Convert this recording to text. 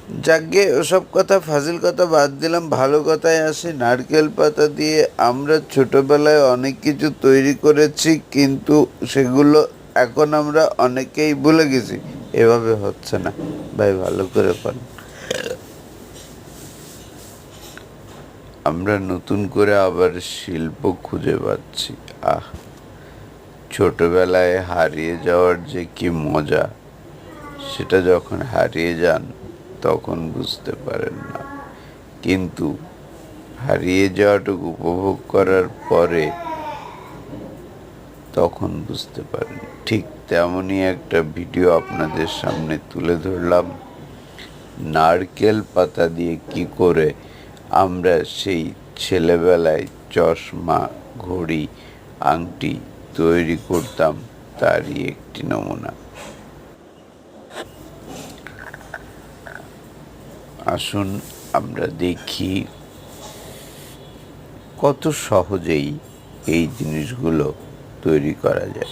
যাকগে ওসব কথা, ফাজিল কথা বাদ দিলাম, ভালো কথায় আসি। নারকেল পাতা দিয়ে আমরা ছোটবেলায় অনেক কিছু তৈরি করেছি, কিন্তু সেগুলো এখন আমরা অনেকেই ভুলে গেছি। এভাবে হচ্ছে না ভাই, ভালো করে পারেন। আমরা নতুন করে আবার শিল্প খুঁজে পাচ্ছি। আহ, ছোটবেলায় হারিয়ে যাওয়ার যে কি মজা, সেটা যখন হারিয়ে যান তখন বুঝতে পারেন না, কিন্তু হারিয়ে যাওয়াটুকু উপভোগ করার পরে তখন বুঝতে পারেন। ঠিক তেমনই একটা ভিডিও আপনাদের সামনে তুলে ধরলাম। নারকেল পাতা দিয়ে কি করে আমরা সেই ছেলেবেলায় চশমা, ঘড়ি, আংটি তৈরি করতাম, তারই একটি নমুনা। আসুন আমরা দেখি কত সহজেই এই জিনিসগুলো তৈরি করা যায়।